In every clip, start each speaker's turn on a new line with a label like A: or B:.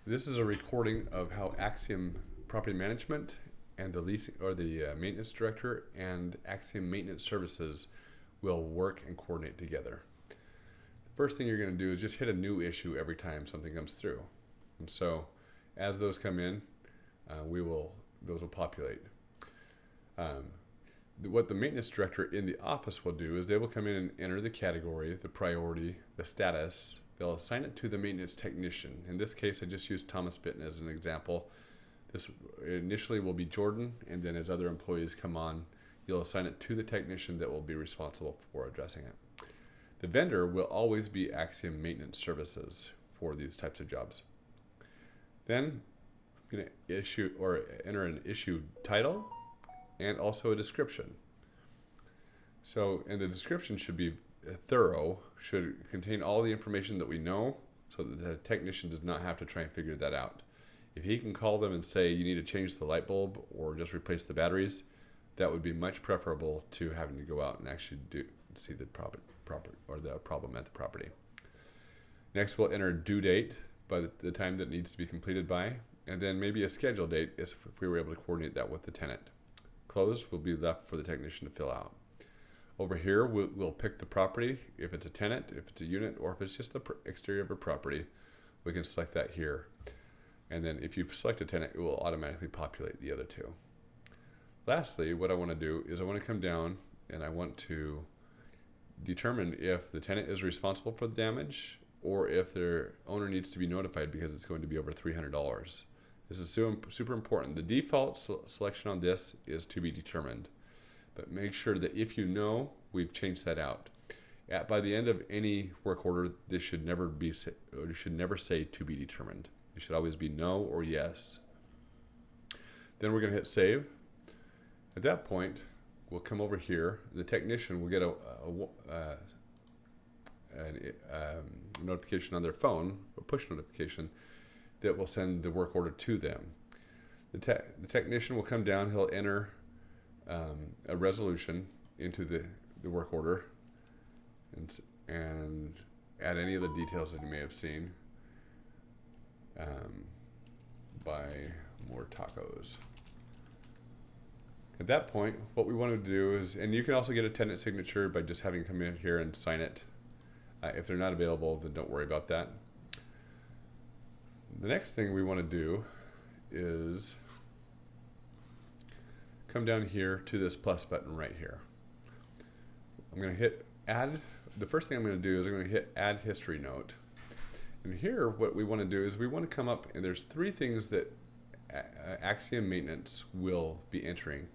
A: This is a recording of how Axiom Property Management and the leasing or the maintenance director and Axiom Maintenance Services will work and coordinate together. The first thing you're going to do is just hit a new issue every time something comes through. And so as those come in, those will populate. What the maintenance director in the office will do is they will come in and enter the category, the priority, the status. They'll assign it to the maintenance technician. In this case, I just used Thomas Bitten as an example. This initially will be Jordan, and then as other employees come on, you'll assign it to the technician that will be responsible for addressing it. The vendor will always be Axiom Maintenance Services for these types of jobs. Then I'm going to issue or enter an issue title and also a description. So, and the description should be thorough, should contain all the information that we know so that the technician does not have to try and figure that out. If he can call them and say you need to change the light bulb or just replace the batteries, that would be much preferable to having to go out and actually see the problem at the property. Next, we'll enter due date by the time that it needs to be completed by, and then maybe a schedule date if we were able to coordinate that with the tenant. Closed will be left for the technician to fill out. Over here, we'll pick the property, if it's a tenant, if it's a unit, or if it's just the exterior of a property, we can select that here. And then if you select a tenant, it will automatically populate the other two. Lastly, what I want to do is I want to come down and I want to determine if the tenant is responsible for the damage or if their owner needs to be notified because it's going to be over $300. This is super important. The default selection on this is to be determined, but make sure that if you know, we've changed that out. By the end of any work order, this should never say to be determined. It should always be no or yes. Then we're going to hit save. At that point, we'll come over here. The technician will get a notification on their phone, a push notification, that will send the work order to them. The technician will come down, he'll enter a resolution into the work order and add any of the details that you may have seen. Buy more tacos. At that point, what we want to do is, and you can also get a tenant signature by just having come in here and sign it. If they're not available, then don't worry about that. The next thing we want to do is come down here to this plus button right here. I'm going to hit add. The first thing I'm going to do is I'm going to hit add history note. And here what we want to do is we want to come up, and there's three things that Axiom Maintenance will be entering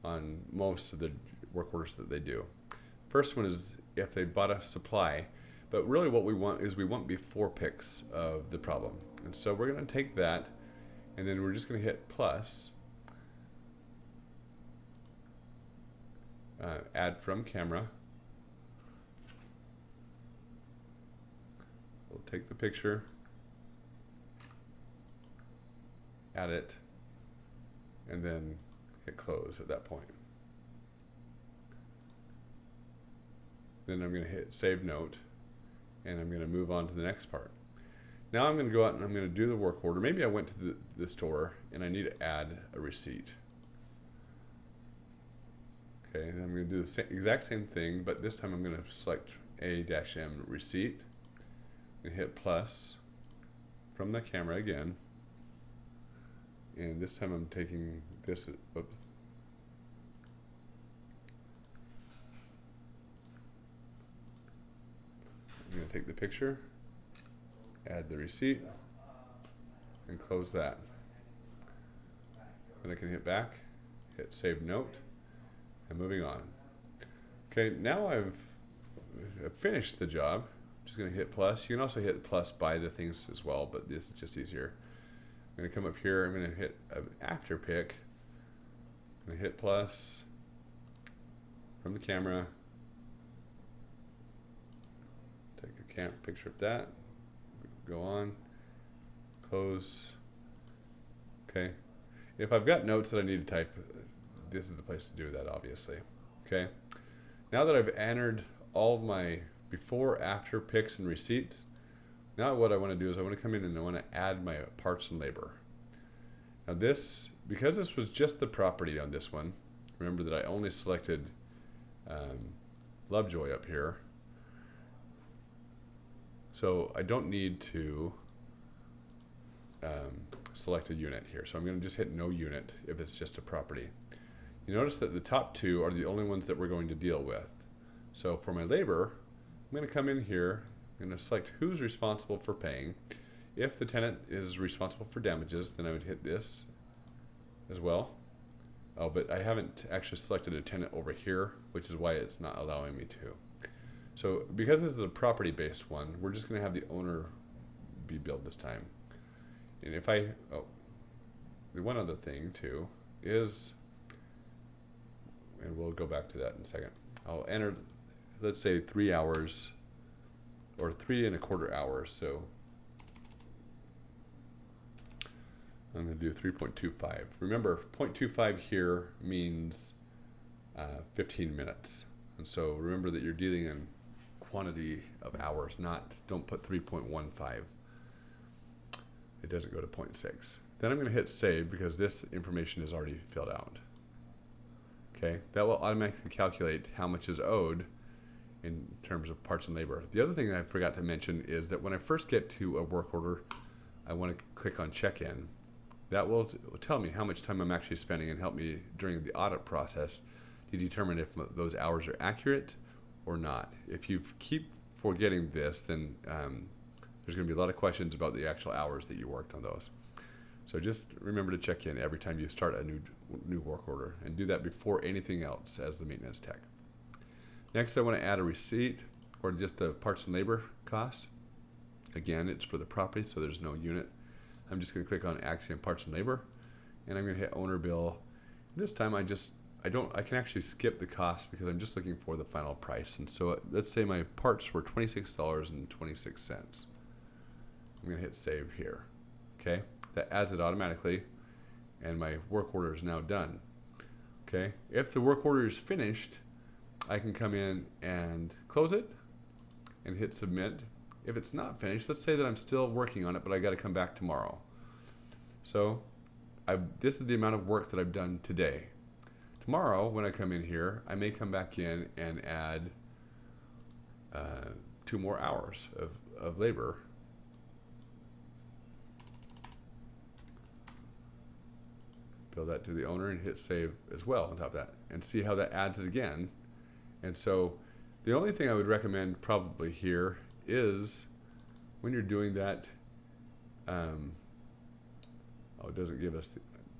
A: on most of the work orders that they do. First one is if they bought a supply, but really what we want is we want before pics of the problem. And so we're going to take that, and then we're just going to hit plus, add from camera. We'll take the picture, add it, and then hit close at that point. Then I'm going to hit save note, and I'm going to move on to the next part. Now I'm going to go out and I'm going to do the work order. Maybe I went to the store and I need to add a receipt. Okay, and I'm going to do the exact same thing, but this time I'm going to select A-M receipt and hit plus from the camera again. And this time I'm taking this, oops. I'm going to take the picture, add the receipt, and close that. Then I can hit back, hit save note, and moving on. Okay, now I've finished the job. I'm just going to hit plus. You can also hit plus by the things as well, but this is just easier. I'm going to come up here, I'm going to hit an after pick. I'm going to hit plus from the camera. Take a picture of that. Go on. Close. Okay. If I've got notes that I need to type, this is the place to do that, obviously. Okay. Now that I've entered all of my before, after pics and receipts, Now what I want to do is I want to come in and I want to add my parts and labor. Now this, because this was just the property on this one, remember that I only selected Lovejoy up here. So I don't need to select a unit here. So I'm going to just hit no unit if it's just a property. You notice that the top two are the only ones that we're going to deal with. So for my labor, I'm going to come in here, I'm going to select who's responsible for paying. If the tenant is responsible for damages, then I would hit this as well. Oh, but I haven't actually selected a tenant over here, which is why it's not allowing me to. So because this is a property-based one, we're just going to have the owner be billed this time. And if the one other thing too is, and we'll go back to that in a second, I'll enter, let's say 3 hours or 3¼ hours. So I'm going to do 3.25. Remember, 0.25 here means 15 minutes. And so remember that you're dealing in quantity of hours, don't put 3.15. It doesn't go to 0.6. Then I'm going to hit save because this information is already filled out. Okay, that will automatically calculate how much is owed in terms of parts and labor. The other thing I forgot to mention is that when I first get to a work order, I want to click on check-in. That will tell me how much time I'm actually spending and help me during the audit process to determine if those hours are accurate or not. If you keep forgetting this, then there's going to be a lot of questions about the actual hours that you worked on those. So just remember to check in every time you start a new work order, and do that before anything else as the maintenance tech. Next, I want to add a receipt or just the parts and labor cost. Again, it's for the property, so there's no unit. I'm just going to click on Axiom Parts and Labor, and I'm going to hit Owner Bill. This time I can actually skip the cost because I'm just looking for the final price. And so let's say my parts were $26.26. I'm going to hit Save here. Okay, that adds it automatically, and my work order is now done. Okay, if the work order is finished, I can come in and close it and hit Submit. If it's not finished, let's say that I'm still working on it, but I got to come back tomorrow. So this is the amount of work that I've done today. Tomorrow, when I come in here, I may come back in and add 2 more hours of labor. Bill that to the owner and hit save as well on top of that, and see how that adds it again. And so the only thing I would recommend probably here is when you're doing that, it doesn't give us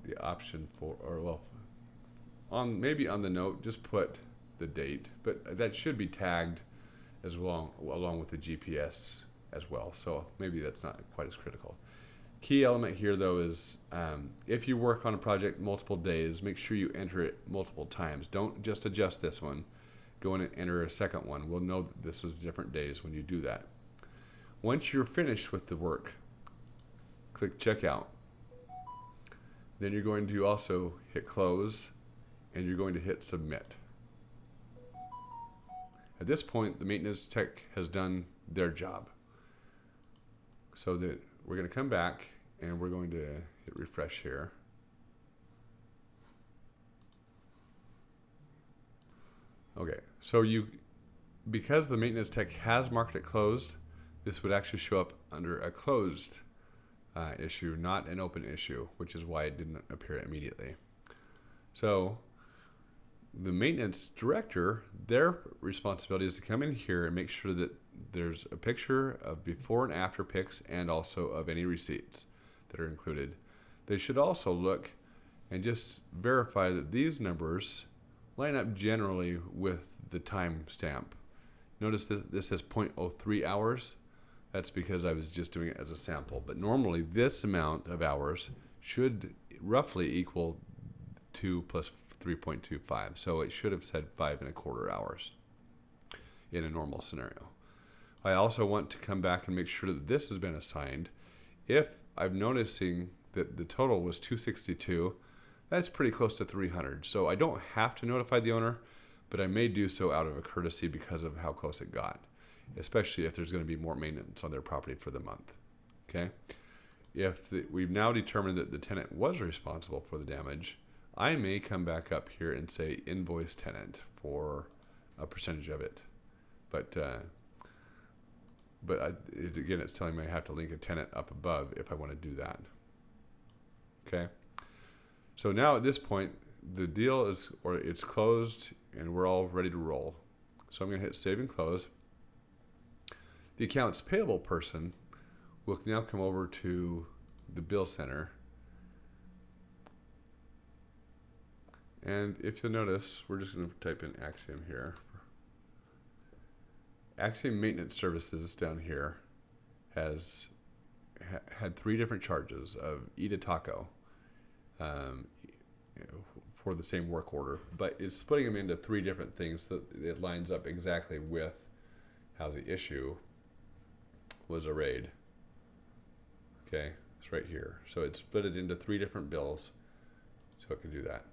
A: the option for, or well, maybe on the note, just put the date, but that should be tagged as well, along with the GPS as well. So maybe that's not quite as critical. Key element here though is if you work on a project multiple days, make sure you enter it multiple times. Don't just adjust this one. Go in and enter a second one. We'll know that this was different days when you do that. Once you're finished with the work, click Checkout. Then you're going to also hit Close, and you're going to hit Submit. At this point, the maintenance tech has done their job. So that we're going to come back and we're going to hit refresh here. Okay, so because the maintenance tech has marked it closed, this would actually show up under a closed issue, not an open issue, which is why it didn't appear immediately. So the maintenance director, their responsibility is to come in here and make sure that there's a picture of before and after pics, and also of any receipts that are included. They should also look and just verify that these numbers line up generally with the time stamp. Notice this says 0.03 hours. That's because I was just doing it as a sample. But normally this amount of hours should roughly equal 2 plus 3.25. So it should have said 5¼ hours in a normal scenario. I also want to come back and make sure that this has been assigned. If I'm noticing that the total was 262, that's pretty close to 300. So I don't have to notify the owner, but I may do so out of a courtesy because of how close it got. especially if there's going to be more maintenance on their property for the month. Okay. We've now determined that the tenant was responsible for the damage, I may come back up here and say invoice tenant for a percentage of it. But again, it's telling me I have to link a tenant up above if I want to do that. Okay. So now at this point, the deal is, or it's closed and we're all ready to roll. So I'm going to hit save and close. The accounts payable person will now come over to the bill center. And if you'll notice, we're just going to type in Axiom here. Axiom Maintenance Services down here has had 3 different charges of Eat a Taco for the same work order, but it's splitting them into 3 different things so that it lines up exactly with how the issue was arrayed. Okay, it's right here. So it's split it into 3 different bills, so it can do that.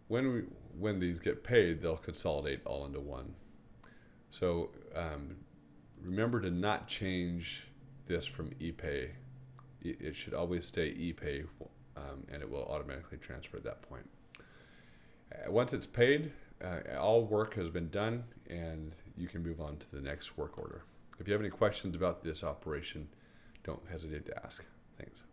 A: When these get paid, they'll consolidate all into one. So remember to not change this from ePay. It should always stay ePay, and it will automatically transfer at that point. Once it's paid, all work has been done, and you can move on to the next work order. If you have any questions about this operation, don't hesitate to ask. Thanks.